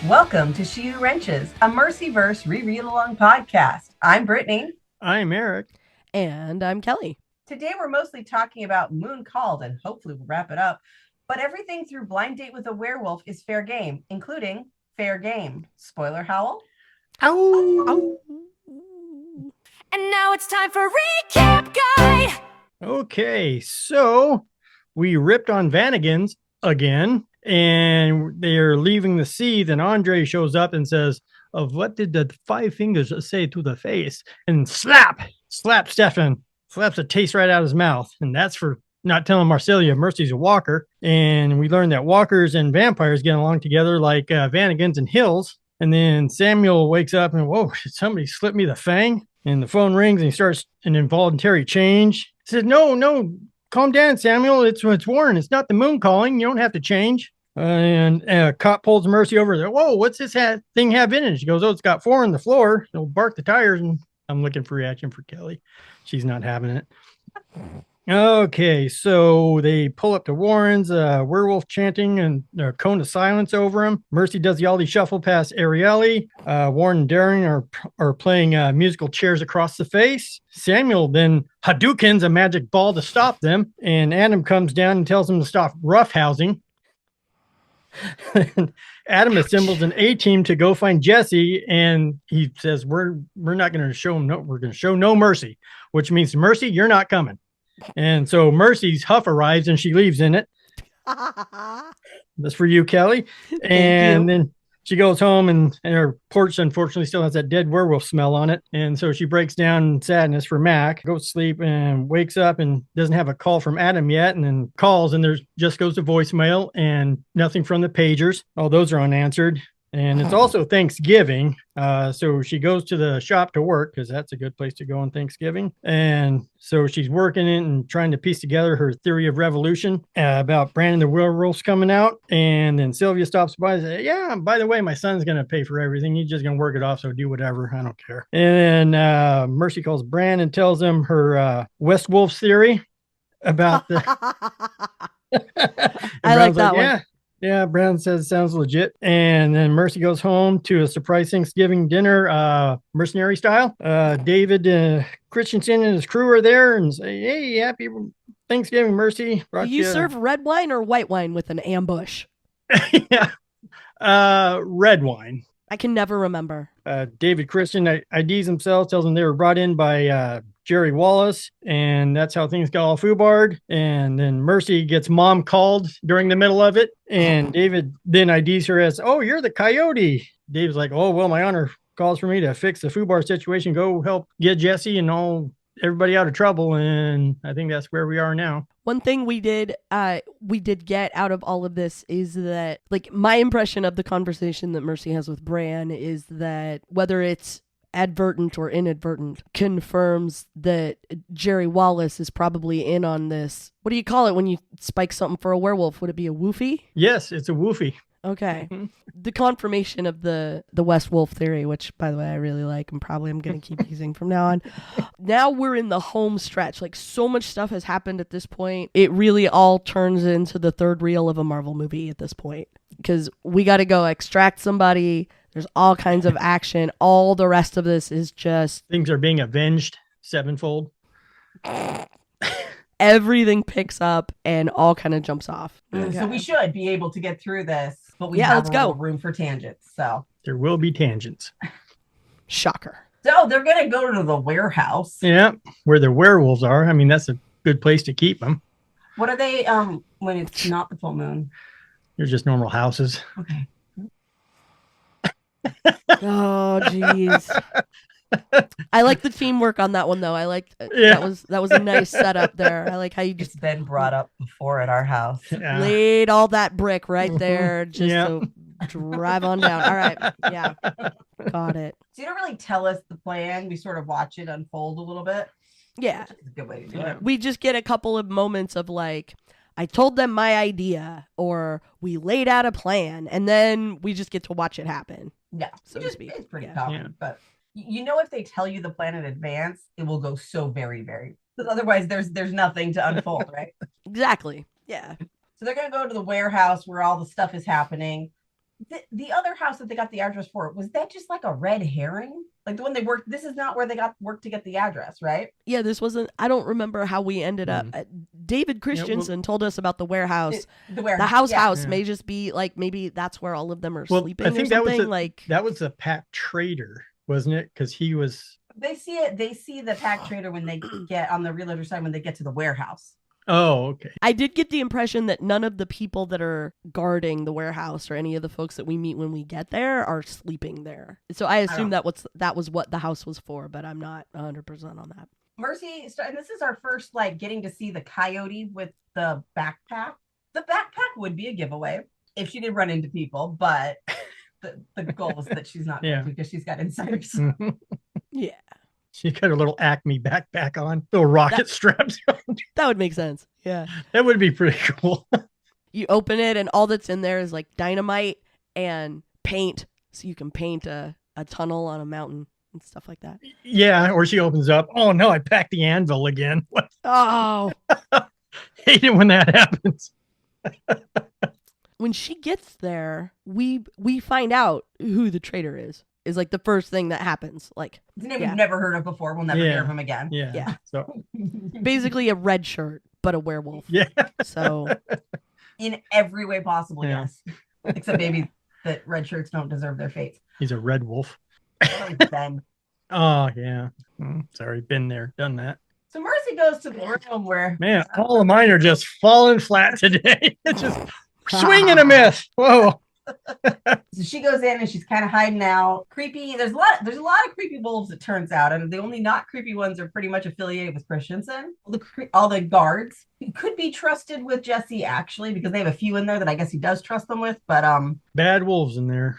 Welcome to She Who Wrenches, a Mercyverse read-along podcast. I'm Brittany. I'm Eric. And I'm Kelly. Today we're mostly talking about Moon Called, and hopefully we'll wrap it up. But everything through Blind Date with a Werewolf is fair game, including fair game. Spoiler howl. Ow. Ow. And now it's time for Recap Guy. Okay, so we ripped on Vanagons again, and they're leaving the seed, and Andre shows up and says, "Of what did the five fingers say to the face?" And slap Stefan, slaps a taste right out of his mouth. And that's for not telling Marcelia Mercy's a walker. And we learned that walkers and vampires get along together like Vanagons and Hills. And then Samuel wakes up and, whoa, did somebody slip me the fang? And the phone rings and he starts an involuntary change. He said, no, calm down, Samuel. It's Warren. It's not the moon calling. You don't have to change. And a cop pulls Mercy over there. Whoa, what's this thing have in it? She goes, oh, it's got 4 on the floor. It'll bark the tires. And I'm looking for reaction for Kelly. She's not having it. Okay, so they pull up to Warren's, werewolf chanting and a cone of silence over him. Mercy does the Aldi shuffle past Arieli. Warren and Darren are playing musical chairs across the face. Samuel then Hadoukens a magic ball to stop them. And Adam comes down and tells him to stop roughhousing. Adam assembles an A-team to go find Jesse, and he says, we're not going to show him, we're going to show no mercy, which means Mercy, you're not coming. And so Mercy's huff arrives and she leaves in it. That's for you, Kelly. And then she goes home and her porch unfortunately still has that dead werewolf smell on it. And so she breaks down in sadness for Mac, goes to sleep and wakes up and doesn't have a call from Adam yet. And then calls and there's just goes to voicemail and nothing from the pagers. All those are unanswered. And it's also Thanksgiving. So she goes to the shop to work because that's a good place to go on Thanksgiving. And so she's working it and trying to piece together her theory of revolution about Bran and the werewolves coming out. And then Sylvia stops by and says, yeah, by the way, my son's going to pay for everything. He's just going to work it off. So do whatever. I don't care. And then Mercy calls Bran and tells him her West Wolves theory about the. I like that one. Yeah, Brown says sounds legit. And then Mercy goes home to a surprise Thanksgiving dinner, mercenary style. David Christiansen and his crew are there and say, hey, happy Thanksgiving, Mercy. Do you serve red wine or white wine with an ambush? Yeah, red wine. I can never remember. David Christian IDs himself, tells them they were brought in by Gerry Wallace, and that's how things got all foobarred. And then Mercy gets mom called during the middle of it, and David then IDs her as, oh, you're the coyote. David's like, oh, well, my honor calls for me to fix the foobar situation, go help get Jesse and everybody out of trouble. And I think that's where we are now. One thing we did get out of all of this is that, like, my impression of the conversation that Mercy has with Bran is that whether it's advertent or inadvertent, confirms that Gerry Wallace is probably in on this. What do you call it when you spike something for a werewolf? Would it be a woofie? Yes, it's a woofie. Okay. The confirmation of the West Wolf theory, which, by the way, I really like and probably I'm going to keep using from now on. Now we're in the home stretch. Like, so much stuff has happened at this point. It really all turns into the third reel of a Marvel movie at this point. Because we got to go extract somebody. There's all kinds of action. All the rest of this is just... things are being avenged sevenfold. Everything picks up and all kind of jumps off. Okay. So we should be able to get through this, but we have a little room for tangents. So there will be tangents. Shocker. So they're going to go to the warehouse. Yeah, where the werewolves are. I mean, that's a good place to keep them. What are they when it's not the full moon? They're just normal houses. Okay. Oh, jeez. I like the teamwork on that one, though. I liked that was a nice setup there. I like how you just... It's been brought up before at our house. Yeah. Laid all that brick right there just to drive on down. All right. Yeah. Got it. So you don't really tell us the plan. We sort of watch it unfold a little bit. Yeah. Which is a good way to do it. We just get a couple of moments of like, I told them my idea, or we laid out a plan, and then we just get to watch it happen. Yeah. So to speak. It's pretty common, but you know, if they tell you the plan in advance, it will go so very, very. Because otherwise, there's nothing to unfold, right? Exactly. Yeah. So they're gonna go to the warehouse where all the stuff is happening. the other house that they got the address for, was that just like a red herring? Like the one they worked, this is not where they got work to get the address, right? Yeah, this wasn't. I don't remember how we ended up. David Christiansen told us about the warehouse. The warehouse. The house Yeah. may just be like, maybe that's where all of them are Well, sleeping I think or that was something. that was the pack trader, wasn't it? Because he was. They see the pack trader when they get on the realtor side when they get to the warehouse. Oh, okay. I did get the impression that none of the people that are guarding the warehouse or any of the folks that we meet when we get there are sleeping there. So I assume that was what the house was for, but I'm not 100% on that. Mercy, and this is our first like getting to see the coyote with the backpack. The backpack would be a giveaway if she did run into people, but the goal is that she's not going to because she's got insiders. Yeah. She got her little Acme backpack on, little rocket straps. That would make sense. Yeah. That would be pretty cool. You open it and all that's in there is like dynamite and paint. So you can paint a tunnel on a mountain and stuff like that. Yeah. Or she opens up. Oh no, I packed the anvil again. What? Oh. Hate it when that happens. When she gets there, we find out who the traitor is like the first thing that happens. Like, His name we've never heard of before. We'll never hear of him again. Yeah. So basically a red shirt, but a werewolf. yeah. So In every way possible, Yeah. yes. Except maybe that red shirts don't deserve their fate. He's a red wolf. Ben. Oh yeah. Sorry, been there, done that. So Mercy goes to the room where Man, all of mine are just falling flat today. It's just swing and a miss. Whoa. so she goes in and she's kind of hiding out. Creepy. There's a lot of creepy wolves, it turns out, and the only not creepy ones are pretty much affiliated with Christiansen. All the guards. He could be trusted with Jesse actually, because they have a few in there that I guess he does trust them with. But Bad wolves in there.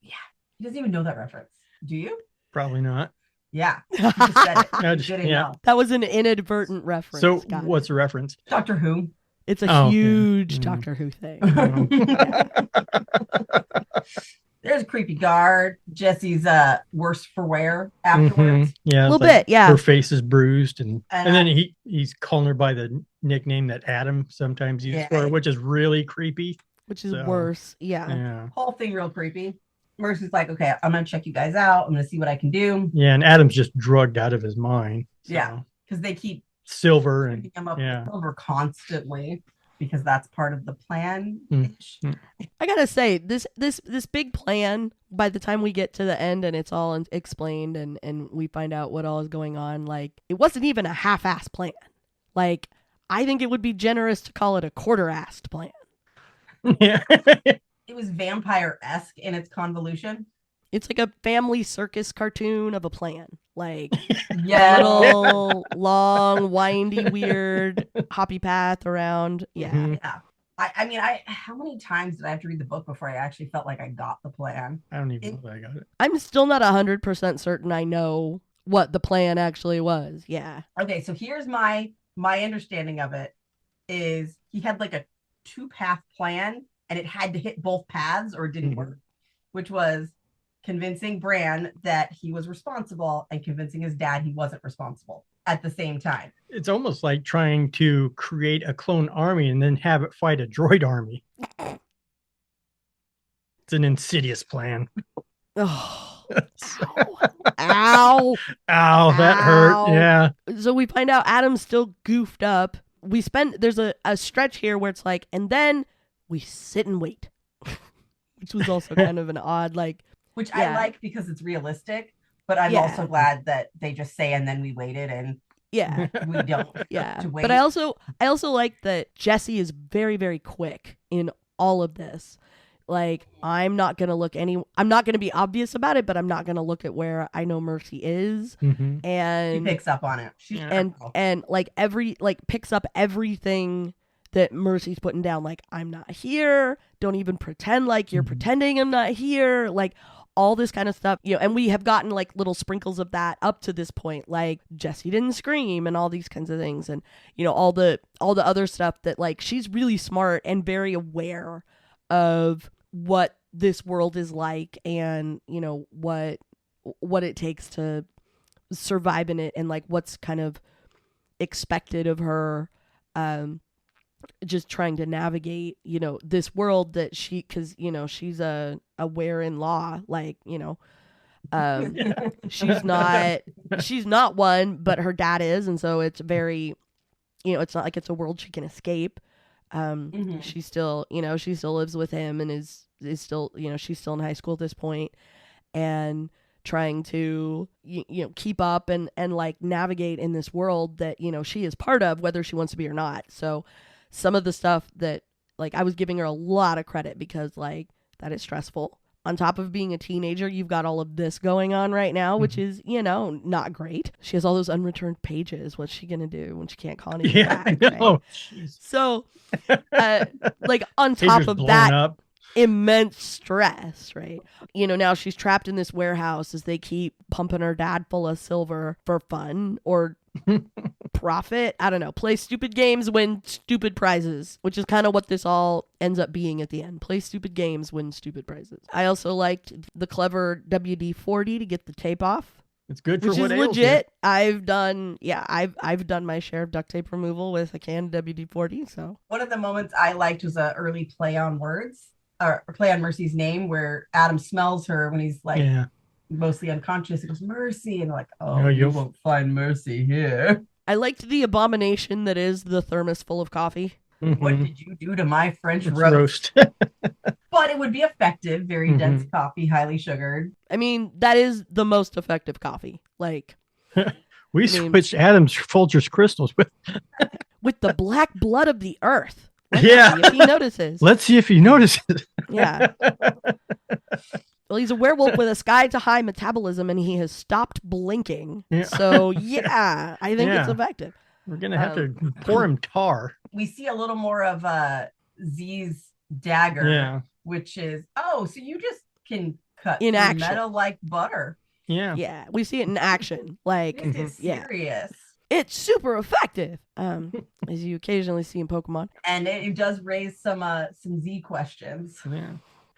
yeah, he doesn't even know that reference. Do you? Probably not. Yeah, he just said it. I just- Good yeah. enough. that was an inadvertent reference. So Got it. what's the reference? Doctor Who. It's a Oh, okay. huge Mm. Doctor Who thing. There's a creepy guard. Jesse's worse for wear afterwards. Yeah. A it's little like bit, yeah. Her face is bruised and And then he's calling her by the nickname that Adam sometimes uses Yeah. for her, which is really creepy. Which is So, worse. Yeah. Yeah. Whole thing real creepy. Mercy's like, okay, I'm gonna check you guys out. I'm gonna see what I can do. Yeah, and Adam's just drugged out of his mind. So, Yeah. Because they keep Silver and picking him up yeah. over constantly because that's part of the plan. I gotta say, this big plan, by the time we get to the end and it's all explained and we find out what all is going on, like, it wasn't even a half-assed plan. Like, I think it would be generous to call it a quarter-assed plan. yeah. It was vampire-esque in its convolution. It's like a family circus cartoon of a plan. Like, Yeah. little, long, windy, weird, hoppy path around. Yeah. Mhm. Yeah. I mean, how many times did I have to read the book before I actually felt like I got the plan? I don't even know if I got it. I'm still not 100% certain I know what the plan actually was. Yeah. Okay, so here's my understanding of it is he had like a 2-path plan and it had to hit both paths or it didn't work, which was convincing Bran that he was responsible and convincing his dad he wasn't responsible at the same time. It's almost like trying to create a clone army and then have it fight a droid army. It's an insidious plan. Oh. Ow. Ow, that hurt. Ow. Yeah. So we find out Adam's still goofed up. There's a stretch here where it's like, and then we sit and wait, which was also kind of an odd, like, Which Yeah. I like because it's realistic, but I'm Yeah. also glad that they just say and then we waited and yeah. we don't. Yeah. To wait. But I also like that Jesse is very, very quick in all of this. Like, I'm not going to be obvious about it, but I'm not going to look at where I know Mercy is. Mhm. She And picks up on it. She's careful. and like picks up everything that Mercy's putting down. Like, I'm not here. Don't even pretend like you're pretending I'm not here. Like, all this kind of stuff, and we have gotten like little sprinkles of that up to this point, like Jesse didn't scream and all these kinds of things, and all the other stuff that, like, she's really smart and very aware of what this world is like and what it takes to survive in it and like what's kind of expected of her. just trying to navigate, this world that because, she's a were-in-law, like, she's not one, but her dad is. And so it's very, it's not like it's a world she can escape. She still, she still lives with him and is still, she's still in high school at this point and trying to, keep up and like navigate in this world that, she is part of, whether she wants to be or not. So some of the stuff that like I was giving her a lot of credit because like that is stressful. On top of being a teenager, you've got all of this going on right now, which is, not great. She has all those unreturned pages. What's she going to do when she can't call anything back? I know. Right? So, like, on top of that, up. Immense stress, right? Now she's trapped in this warehouse as they keep pumping her dad full of silver for fun or profit. I don't know. Play stupid games, win stupid prizes, which is kind of what this all ends up being at the end. Play stupid games, win stupid prizes. I also liked the clever WD-40 to get the tape off. It's good for which what is ails legit. I've done my share of duct tape removal with a can of WD-40. So one of the moments I liked was an early play on words or play on Mercy's name, where Adam smells her when he's like mostly unconscious. He goes, Mercy, and like, oh, you won't find Mercy here. I liked the abomination that is the thermos full of coffee. What did you do to my French It's roast? But it would be effective. Very dense coffee, highly sugared. I mean, that is the most effective coffee. Like, switched Adam's Folgers crystals with the black blood of the earth. Yeah. If he notices. Let's see if he notices. Yeah. Well, he's a werewolf with a sky-to-high metabolism, and he has stopped blinking. Yeah. So, yeah, I think it's effective. We're going to have to pour him tar. We see a little more of Z's dagger, which is, so you just can cut in action metal like butter. Yeah. Yeah, we see it in action. Like, this is serious. It's super effective, as you occasionally see in Pokemon. And it does raise some Z questions. Yeah.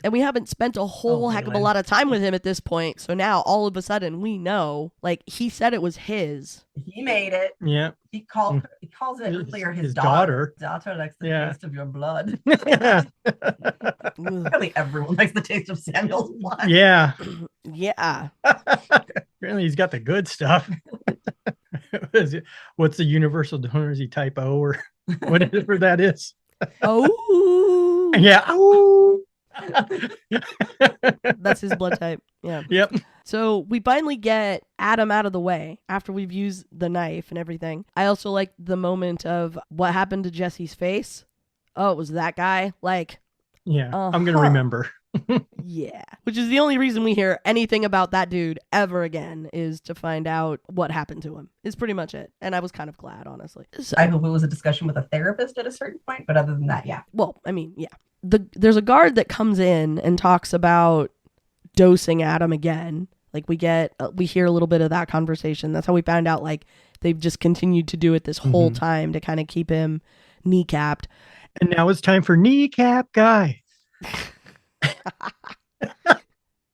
And we haven't spent a whole heck of a lot of time with him at this point. So now all of a sudden we know, like, he said it was his. He made it. Yeah. He calls it earlier his daughter. Daughter likes the taste of your blood. Yeah. Really, everyone likes the taste of Samuel's blood. Yeah. Yeah. Apparently he's got the good stuff. What's the universal donor? Is he type O or whatever that is? Oh. Yeah. Oh. That's his blood type. Yeah. Yep. So we finally get Adam out of the way after we've used the knife and everything. I also like the moment of what happened to Jesse's face. Oh, it was that guy? Like, yeah, I'm going to remember. Yeah. Which is the only reason we hear anything about that dude ever again, is to find out what happened to him. Is pretty much it. And I was kind of glad, honestly. So, I hope it was a discussion with a therapist at a certain point, but other than that, yeah. Well, I mean, yeah. There's a guard that comes in and talks about dosing Adam again. Like, we hear a little bit of that conversation. That's how we found out, like, they've just continued to do it this whole time to kind of keep him kneecapped. And now it's time for Kneecap Guy.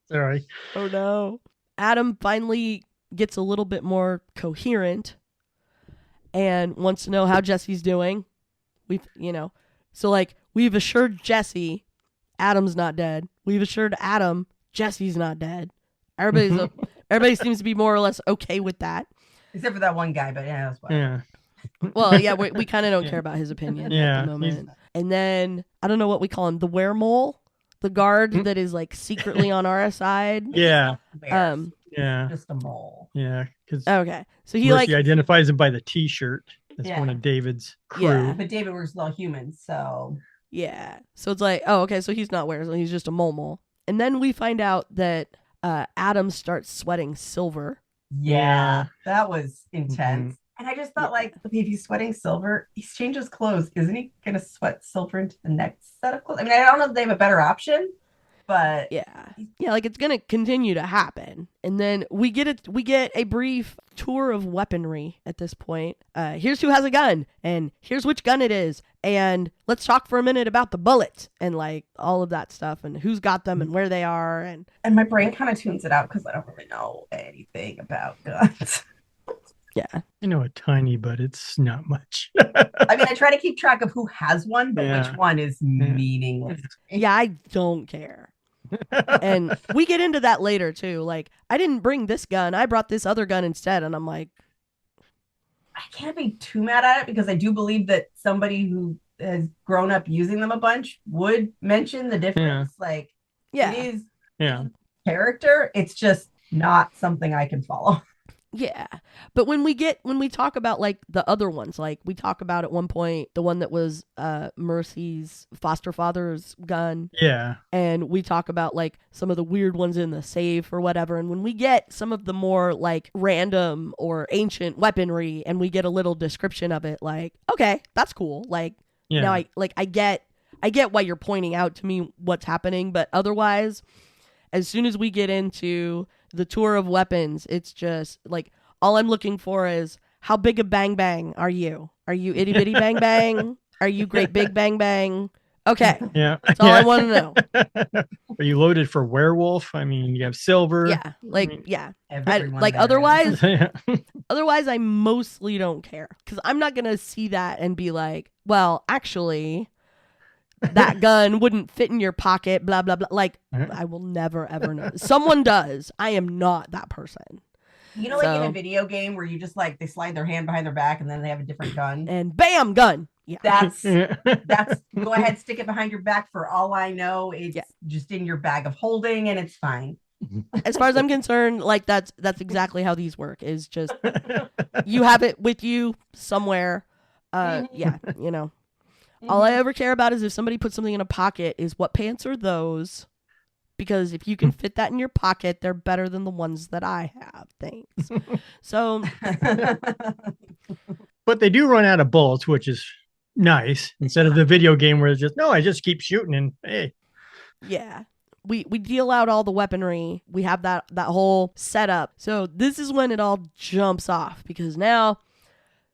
Sorry. Oh no. Adam finally gets a little bit more coherent and wants to know how Jesse's doing. So like, we've assured Jesse Adam's not dead. We've assured Adam Jesse's not dead. Everybody seems to be more or less okay with that. Except for that one guy, but yeah, that's fine. Yeah. Well, yeah, we kind of don't care about his opinion at the moment. And then, I don't know what we call him, the weremole, the guard that is like secretly on our side. Yeah. Yeah. Just a mole. Yeah. Okay. So he Mercy identifies him by the t-shirt. That's one of David's crew. Yeah, but David works with all humans, so. Yeah. So it's like, oh, okay, so he's not were, so he's just a mole. And then we find out that Adam starts sweating silver. Yeah. That was intense. And I just thought, like, okay, if he's sweating silver, he's changed his clothes. Isn't he going to sweat silver into the next set of clothes? I mean, I don't know if they have a better option, but yeah, like, it's going to continue to happen. And then we get a brief tour of weaponry at this point. Here's who has a gun, and here's which gun it is, and let's talk for a minute about the bullets and like all of that stuff and who's got them and where they are. And my brain kind of tunes it out because I don't really know anything about guns. Yeah. I know a tiny, but it's not much. I mean, I try to keep track of who has one, but Yeah. which one is meaningless. Yeah, I don't care. And we get into that later too. Like, I didn't bring this gun. I brought this other gun instead. And I'm like, I can't be too mad at it because I do believe that somebody who has grown up using them a bunch would mention the difference. Like, yeah. it is Yeah. character. It's just not something I can follow. Yeah. But when we talk about like the other ones, like we talk about at one point the one that was Mercy's foster father's gun. Yeah. And we talk about like some of the weird ones in the safe or whatever. And when we get some of the more like random or ancient weaponry and we get a little description of it, like, okay, that's cool. Like now I get why you're pointing out to me what's happening, but otherwise, as soon as we get into the tour of weapons, it's just like all I'm looking for is how big a bang bang are you? Are you itty bitty bang bang? Are you great big bang bang? Okay. Yeah. That's all I want to know. Are you loaded for werewolf? I mean, you have silver. Yeah. Like, yeah. Everyone Like there otherwise, Yeah. otherwise I mostly don't care because I'm not going to see that and be like, well, actually, that gun wouldn't fit in your pocket, blah, blah, blah. Like, I will never, ever know. Someone does. I am not that person. You know, like in a video game where you just like they slide their hand behind their back and then they have a different gun. And bam, gun. Yeah. That's go ahead, stick it behind your back. For all I know, it's just in your bag of holding and it's fine. As far as I'm concerned, like that's exactly how these work. Is just you have it with you somewhere. Yeah, you know. All I ever care about is if somebody puts something in a pocket is what pants are those? Because if you can fit that in your pocket, they're better than the ones that I have. Thanks. So, but they do run out of bullets, which is nice. Instead of the video game where it's just, no, I just keep shooting and hey. Yeah. We deal out all the weaponry. We have that whole setup. So this is when it all jumps off because now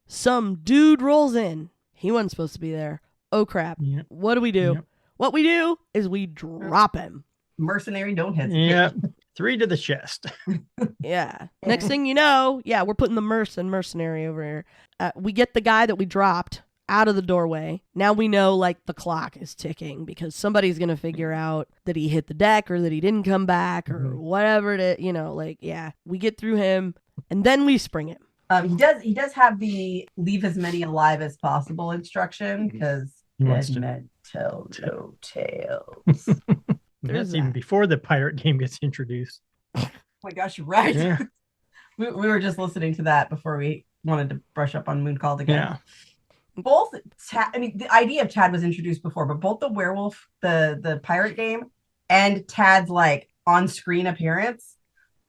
some dude rolls in. He wasn't supposed to be there. Oh crap. Yep. What do we do? Yep. What we do is we drop him. Mercenary, don't hesitate. Yeah. 3 to the chest. Yeah. Next thing you know, we're putting the mercenary over here. We get the guy that we dropped out of the doorway. Now we know like the clock is ticking because somebody's going to figure out that he hit the deck or that he didn't come back or whatever it is, you know, like, yeah, we get through him and then we spring him. He does have the leave as many alive as possible instruction because meant telltale tales. That's even before the pirate game gets introduced. Oh my gosh, you're right. Yeah. we were just listening to that before we wanted to brush up on Mooncalled again. Yeah. Both the idea of Tad was introduced before, but both the werewolf, the pirate game, and Tad's like on-screen appearance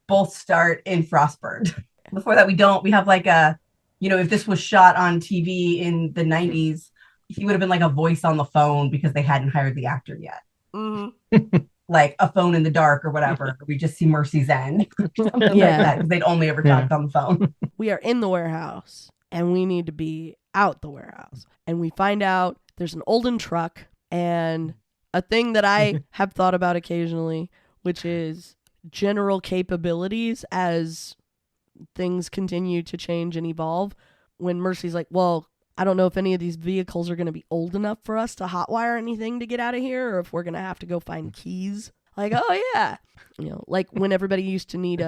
both start in Frostburned. Before that, we have like a, you know, if this was shot on TV in the 90s, he would have been like a voice on the phone because they hadn't hired the actor yet. Mm-hmm. Like a phone in the dark or whatever. We just see Mercy's end. Something like that, because they'd only ever talked on the phone. We are in the warehouse and we need to be out the warehouse. And we find out there's an olden truck and a thing that I have thought about occasionally, which is general capabilities as things continue to change and evolve. When Mercy's like, well, I don't know if any of these vehicles are going to be old enough for us to hotwire anything to get out of here, or if we're going to have to go find keys. Like, oh yeah. You know, like when everybody used to need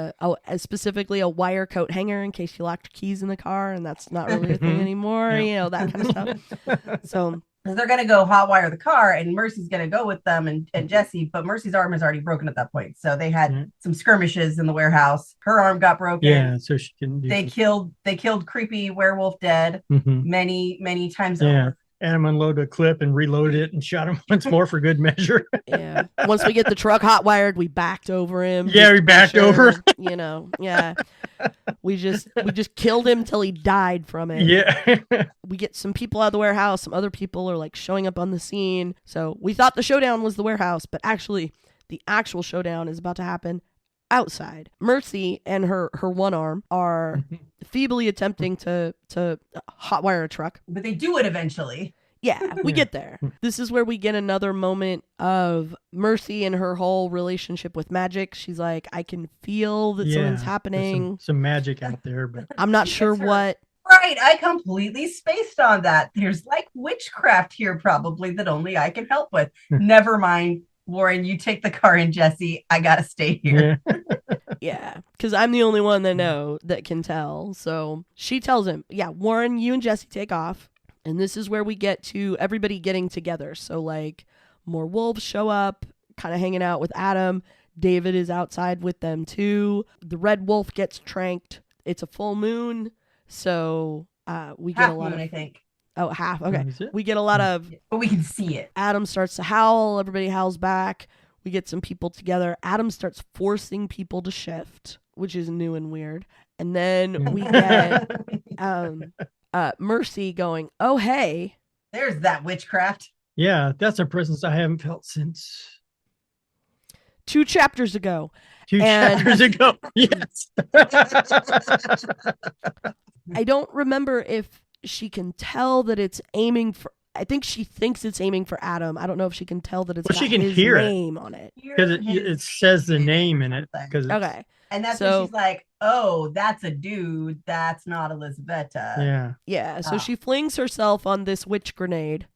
specifically a wire coat hanger in case you locked your keys in the car, and that's not really a thing anymore, you know, that kind of stuff. So they're going to go hotwire the car, and Mercy's going to go with them and Jesse, but Mercy's arm is already broken at that point. So they had some skirmishes in the warehouse. Her arm got broken. Yeah, so she couldn't do They killed creepy werewolf dead many times over. Had him unload a clip and reload it and shot him once more for good measure. Yeah. Once we get the truck hot wired, we backed over him. Yeah, we backed over. You know, yeah. We just killed him till he died from it. Yeah. We get some people out of the warehouse. Some other people are like showing up on the scene. So we thought the showdown was the warehouse, but actually the actual showdown is about to happen outside. Mercy and her one arm are feebly attempting to hotwire a truck. But they do it eventually. Yeah, we Yeah. get there. This is where we get another moment of Mercy and her whole relationship with magic. She's like, I can feel that something's there's happening. some magic out there, but I'm not She sure gets her- what. Right, I completely spaced on that. There's like witchcraft here, probably that only I can help with. Never mind, Warren. You take the car and Jesse. I gotta stay here. yeah. Yeah, because I'm the only one that can tell. So she tells him, yeah, Warren, you and Jesse take off. And this is where we get to everybody getting together. So like more wolves show up, kind of hanging out with Adam. David is outside with them too. The red wolf gets tranked. It's a full moon. So we get Half a lot moon, of I think, half. Okay. Is it? We get a lot of but we can see it. Adam starts to howl, everybody howls back. We get some people together. Adam starts forcing people to shift, which is new and weird. And then we get Mercy going, oh, hey. There's that witchcraft. Yeah, that's a presence I haven't felt since 2 chapters ago. 2 And- chapters ago. Yes. I don't remember if she can tell that it's aiming for. I think she thinks it's aiming for Adam. I don't know if she can tell that it's Well, got she can his hear it. name on it. Because it says the name in it. Because Okay. And that's So- when she's like, oh, that's a dude. That's not Elizabetta. yeah, Yeah. So Oh. she flings herself on this witch grenade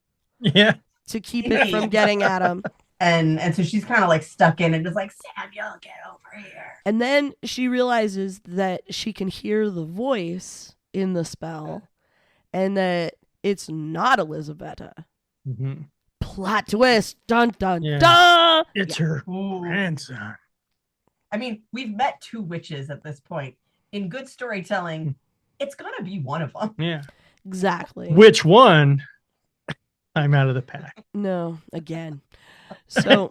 yeah, to keep it from getting Adam. And so she's kind of like stuck in it, just like, Samuel, get over here. And then she realizes that she can hear the voice in the spell and that it's not Elizabetta. hmm Plot twist. Dun, dun, Yeah. dun. it's her Ooh. grandson. I mean, we've met 2 witches at this point. In good storytelling, it's gonna be one of them. Yeah, Exactly. which one? I'm out of the pack. No, again. So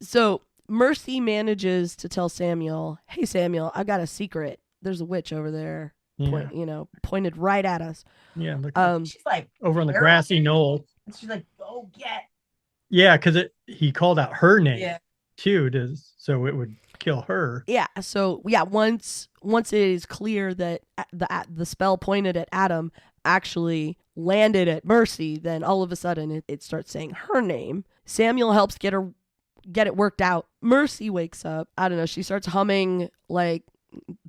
so Mercy manages to tell Samuel, hey Samuel, I've got a secret. There's a witch over there, Yeah, pointed right at us. yeah. Look, She's like, over on the where- grassy knoll. and she's like, go get. Yeah, because he called out her name Yeah. too, so it would kill her. Yeah, so yeah, once it is clear that the spell pointed at Adam actually landed at Mercy, then all of a sudden it starts saying her name. Samuel helps get it worked out. Mercy wakes up. I don't know, she starts humming like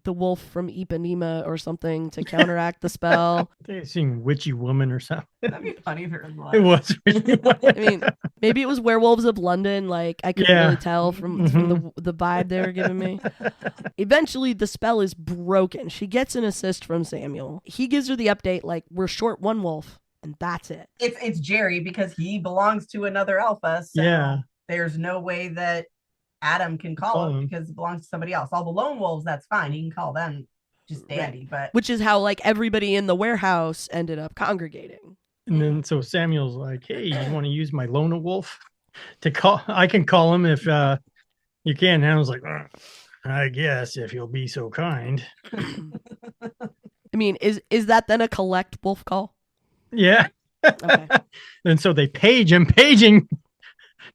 the wolf from Ipanema or something to counteract the spell. They sing "Witchy Woman" or something. That'd be funny if it was It was. I mean, maybe it was Werewolves of London. Like I couldn't Yeah. really tell from the vibe they were giving me. Eventually, the spell is broken. She gets an assist from Samuel. He gives her the update like we're short 1 wolf, and that's it. It's Gerry because he belongs to another alpha. So Yeah. there's no way that Adam can call him because it belongs to somebody else. All the lone wolves, that's fine. He can call them just dandy. But Which is how like everybody in the warehouse ended up congregating. And then so Samuel's like, "Hey, you want to use my Lona Wolf to call? I can call him if you can." And I was like, "I guess if you'll be so kind." I mean, is that then a collect wolf call? Yeah. Okay. And so they paging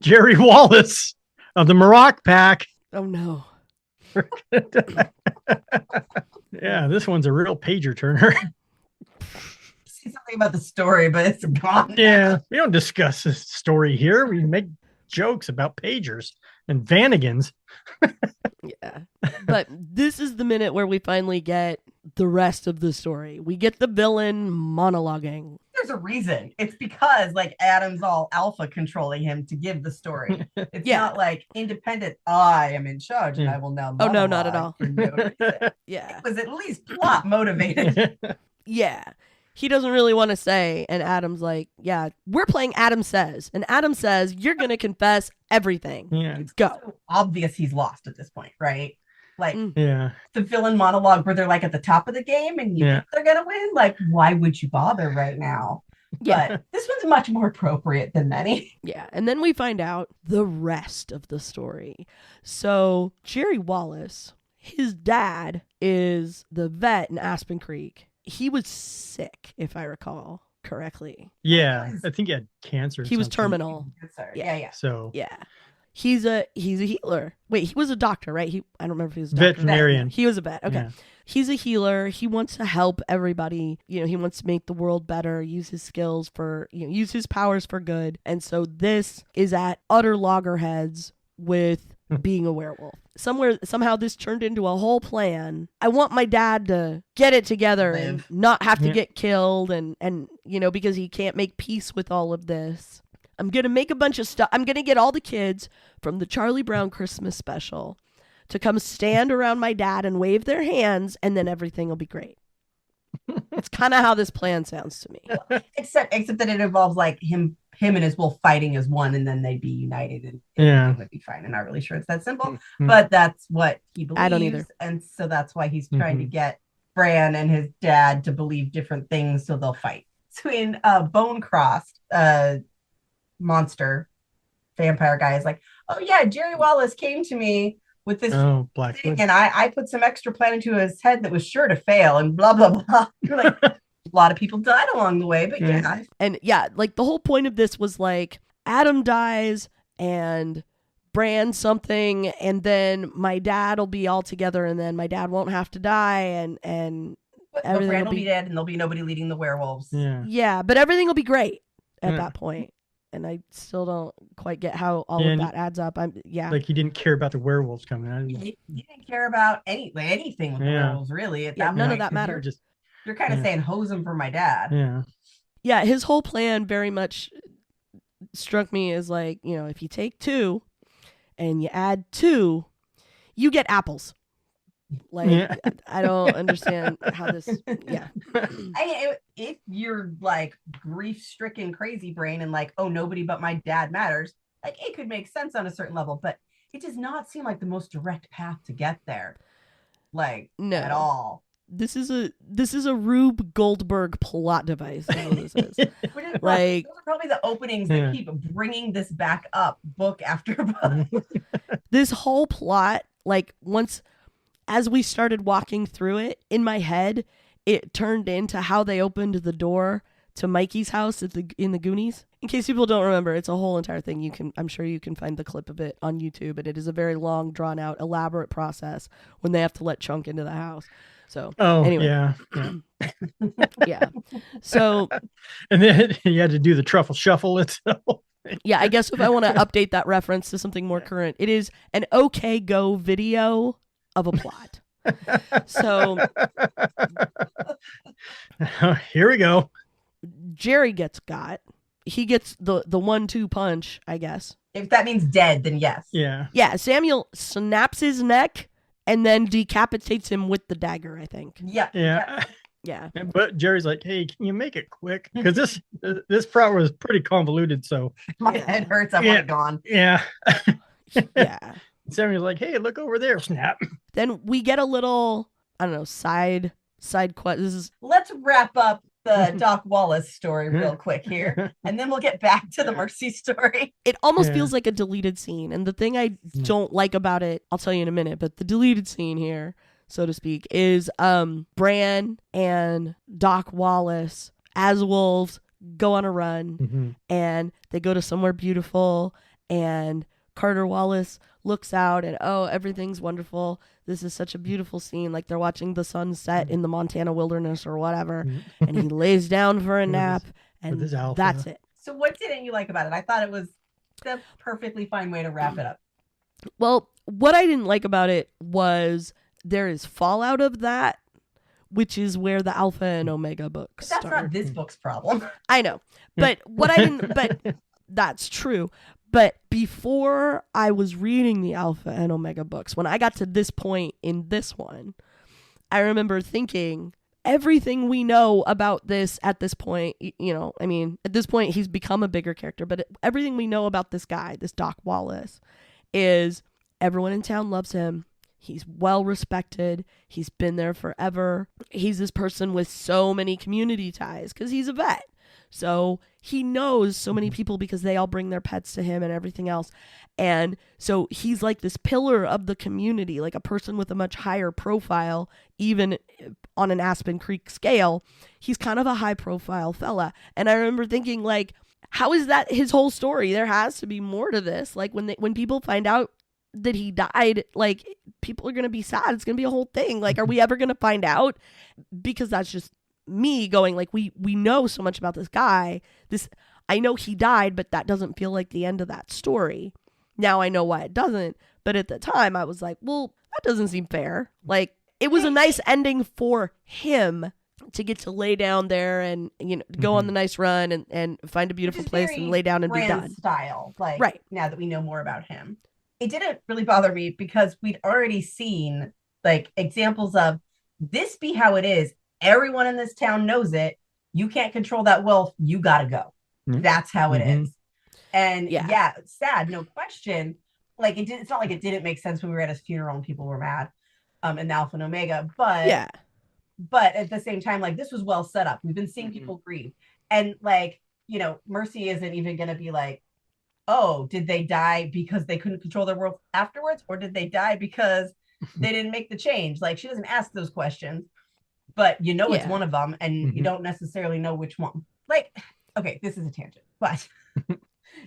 Gerry Wallace of the Maroc Pack. Oh no. Yeah, this one's a real pager turner. say something about the story, but it's gone. Yeah, we don't discuss this story here. We make jokes about pagers and Vanagons. Yeah. But this is the minute where we finally get the rest of the story. We get the villain monologuing. There's a reason. It's because like Adam's all alpha controlling him to give the story. It's Yeah. not like independent. I am in charge and I will now. Oh, no, not at monologue all. for no reason. Yeah. It was at least plot motivated. Yeah. He doesn't really want to say. And Adam's like, yeah, we're playing Adam Says. And Adam says, you're going to confess everything. Yeah, Go. So obvious he's lost at this point, right? Like yeah. the villain monologue where they're like at the top of the game and you Yeah. think they're gonna win. Like, why would you bother right now? Yeah. But this one's much more appropriate than many. Yeah. And then we find out the rest of the story. So Gerry Wallace, his dad is the vet in Aspen Creek. He was sick, if I recall correctly. Yeah, I think he had cancer. or He was something. terminal. Good start. Yeah. Yeah. So Yeah. He's a healer. Wait, he was a doctor, right? I don't remember if he was a doctor. Veterinarian. He was a vet. Okay. Yeah. He's a healer. He wants to help everybody. You know, he wants to make the world better, use his skills for, use his powers for good. And so this is at utter loggerheads with being a werewolf. Somehow this turned into a whole plan. I want my dad to get it together and not have to get killed and because he can't make peace with all of this. I'm going to make a bunch of stuff. I'm going to get all the kids from the Charlie Brown Christmas special to come stand around my dad and wave their hands, and then everything will be great. It's kind of how this plan sounds to me. Except that it involves like him and his wolf fighting as one, and then they'd be united and it would be fine. I'm not really sure it's that simple, but that's what he believes. I don't either. And so that's why he's trying to get Bran and his dad to believe different things so they'll fight. So in Bone Crossed, monster vampire guy is like, oh yeah, Gerry Wallace came to me with this thing, and I put some extra plan into his head that was sure to fail, and blah blah blah. Like, a lot of people died along the way, but like the whole point of this was like Adam dies and Bran something, and then my dad will be all together, and then my dad won't have to die, and everything Bran will be dead, and there'll be nobody leading the werewolves. Yeah, but everything will be great at that point. And I still don't quite get how all of that adds up. Like he didn't care about the werewolves coming. He didn't care about anything with the werewolves, really. None of that mattered. You're kind of saying hose him for my dad. Yeah, his whole plan very much struck me as like, if you take 2 and you add 2, you get apples. Like, I don't understand how this. If you're like grief-stricken crazy brain and like, oh, nobody but my dad matters, like it could make sense on a certain level, but it does not seem like the most direct path to get there. Like, no, at all. This is a Rube Goldberg plot device. This is. Like, those are probably the openings that keep bringing this back up book after book. This whole plot, like as we started walking through it, in my head, it turned into how they opened the door to Mikey's house in the Goonies. In case people don't remember, it's a whole entire thing. I'm sure you can find the clip of it on YouTube, and it is a very long, drawn out, elaborate process when they have to let Chunk into the house. So anyway. Yeah. So and then you had to do the truffle shuffle itself. Yeah, I guess if I want to update that reference to something more current, it is an OK Go video of a plot. So here we go. Gerry gets got. He gets the 1-2 punch, I guess. If that means dead, then yes. Yeah, Samuel snaps his neck and then decapitates him with the dagger, I think. Yeah. But Gerry's like, hey, can you make it quick? Because this part was pretty convoluted, so my head hurts. I want it gone. Yeah. Yeah. Samuel's like, hey, look over there. Snap. Then we get a little, I don't know, side quest. Let's wrap up the Doc Wallace story real quick here, and then we'll get back to the Mercy story. It almost feels like a deleted scene, and the thing I don't like about it, I'll tell you in a minute, but the deleted scene here, so to speak, is Bran and Doc Wallace as wolves go on a run, and they go to somewhere beautiful, and Carter Wallace looks out and, oh, everything's wonderful. This is such a beautiful scene. Like they're watching the sun set in the Montana wilderness or whatever. And he lays down for a nap and that's it. So what didn't you like about it? I thought it was the perfectly fine way to wrap it up. Well, what I didn't like about it was there is fallout of that, which is where the Alpha and Omega books start. That's not this book's problem. I know. But but that's true. But before I was reading the Alpha and Omega books, when I got to this point in this one, I remember thinking everything we know about this at this point, at this point he's become a bigger character, but everything we know about this guy, this Doc Wallace, is everyone in town loves him. He's well respected. He's been there forever. He's this person with so many community ties because he's a vet. So he knows so many people because they all bring their pets to him and everything else. And so he's like this pillar of the community, like a person with a much higher profile, even on an Aspen Creek scale. He's kind of a high profile fella. And I remember thinking, like, how is that his whole story? There has to be more to this. Like when people find out that he died, like people are gonna be sad. It's gonna be a whole thing. Like, are we ever gonna find out? Because that's just me going like, we know so much about this guy. I know he died, but that doesn't feel like the end of that story. Now I know why it doesn't. But at the time I was like, well, that doesn't seem fair. Like, it was a nice ending for him to get to lay down there and, you know, go on the nice run and find a beautiful place and lay down and be done. Style, like, right. Now that we know more about him. It didn't really bother me because we'd already seen like examples of this be how it is. Everyone in this town knows it. You can't control that wolf. You got to go. That's how it is. And yeah, sad, no question. Like it's not like it didn't make sense when we were at his funeral and people were mad in the Alpha and Omega, but but at the same time, like this was well set up. We've been seeing people grieve, and like, you know, Mercy isn't even going to be like, oh, did they die because they couldn't control their world afterwards, or did they die because they didn't make the change? Like, she doesn't ask those questions, but you know, it's one of them, and you don't necessarily know which one. Like, okay, this is a tangent, but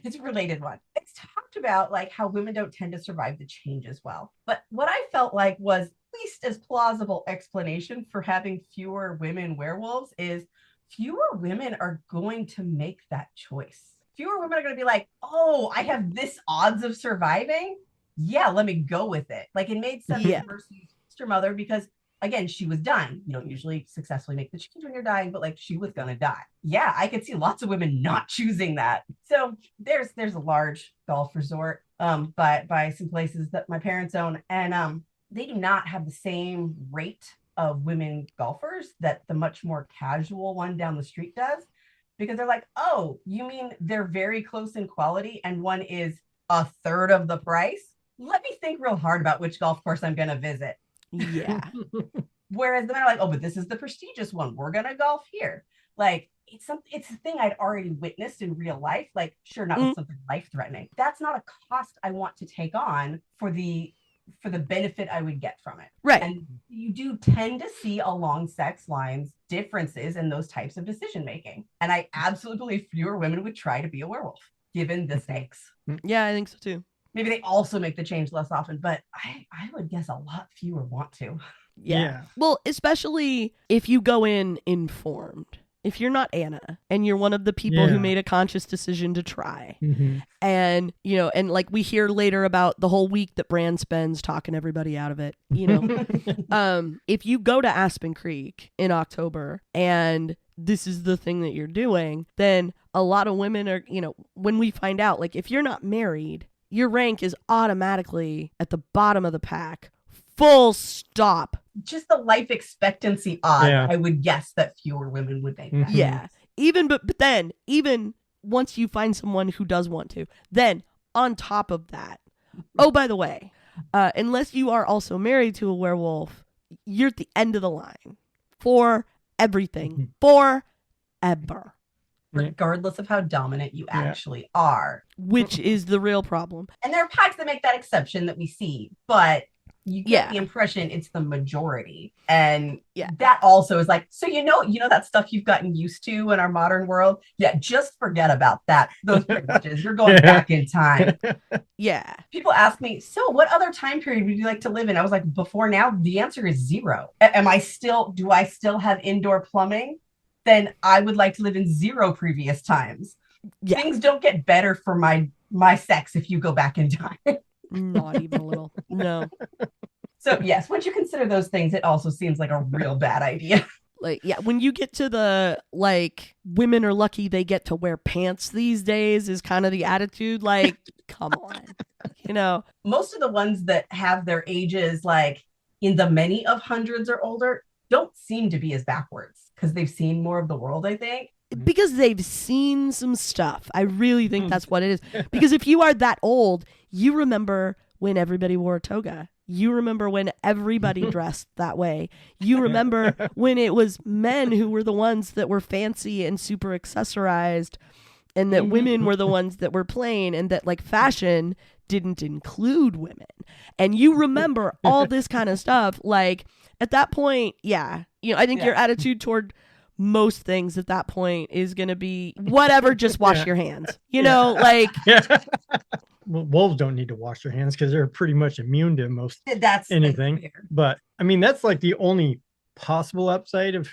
it's a related one. It's talked about like how women don't tend to survive the change as well. But what I felt like was at least as plausible explanation for having fewer women werewolves is fewer women are going to make that choice. Fewer women are going to be like, oh, I have this odds of surviving. Yeah, let me go with it. Like, it made sense for Mercy's sister mother because, again, she was dying. You don't usually successfully make the change when you're dying, but like, she was going to die. Yeah, I could see lots of women not choosing that. So there's a large golf resort by some places that my parents own, and they do not have the same rate of women golfers that the much more casual one down the street does. Because they're like, oh, you mean they're very close in quality and one is a third of the price? Let me think real hard about which golf course I'm going to visit. Yeah. Whereas the men are like, oh, but this is the prestigious one. We're going to golf here. Like, it's a thing I'd already witnessed in real life. Like, sure, not with something life-threatening. That's not a cost I want to take on for the benefit I would get from it. Right. And you do tend to see along sex lines differences in those types of decision making. And I absolutely believe fewer women would try to be a werewolf given the stakes. Yeah, I think so too. Maybe they also make the change less often, but I would guess a lot fewer want to. Yeah. Well, especially if you go in informed. If you're not Anna and you're one of the people who made a conscious decision to try, and, you know, and like we hear later about the whole week that Bran spends talking everybody out of it, you know, if you go to Aspen Creek in October and this is the thing that you're doing, then a lot of women are, you know, when we find out, like, if you're not married, your rank is automatically at the bottom of the pack. Full stop. Just the life expectancy odd, I would guess that fewer women would make that. Yeah. But then, even once you find someone who does want to, then on top of that, oh, by the way, unless you are also married to a werewolf, you're at the end of the line for everything. Forever. Regardless of how dominant you actually are. Which is the real problem. And there are packs that make that exception that we see, but you get the impression it's the majority. And that also is like, so you know that stuff you've gotten used to in our modern world? Yeah, just forget about that. Those privileges. You're going back in time. Yeah. People ask me, so what other time period would you like to live in? I was like, before now? The answer is 0. Do I still have indoor plumbing? Then I would like to live in 0 previous times. Yeah. Things don't get better for my sex if you go back in time. Not even a little. No. So yes, once you consider those things, it also seems like a real bad idea. Like, yeah, when you get to the, like, women are lucky they get to wear pants these days is kind of the attitude. Like, come on, you know. Most of the ones that have their ages, like, in the many of hundreds or older, don't seem to be as backwards because they've seen more of the world, I think. Because they've seen some stuff. I really think that's what it is. Because if you are that old, you remember when everybody wore a toga. You remember when everybody dressed that way. You remember when it was men who were the ones that were fancy and super accessorized, and that women were the ones that were plain, and that, like, fashion didn't include women. And you remember all this kind of stuff. Like, at that point, I think your attitude toward most things at that point is going to be whatever, just wash Yeah. your hands. You know, like, Yeah. Well, wolves don't need to wash their hands because they're pretty much immune to most That's anything. fair. But I mean, that's like the only possible upside of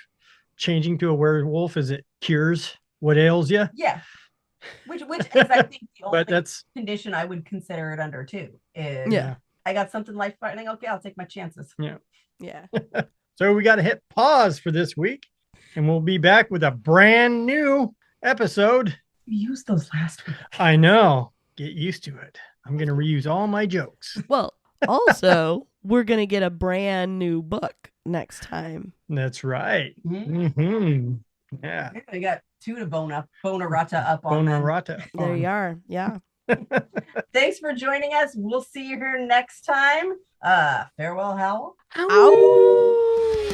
changing to a werewolf is it cures what ails you. Yeah. Which is I think the only But that's condition I would consider it under too. Is Yeah. I got something life threatening. Okay, I'll take my chances. yeah. so we got to hit pause for this week, and we'll be back with a brand new episode. You used those last week. I know. Get used to it. I'm gonna reuse all my jokes. Well, also, we're going to get a brand new book next time. That's right. Mm-hmm. Mm-hmm. Yeah. I got two to Bonarata up on. them. Bonarata. There you are. Yeah. Thanks for joining us. We'll see you here next time. Farewell, Hal. Ow.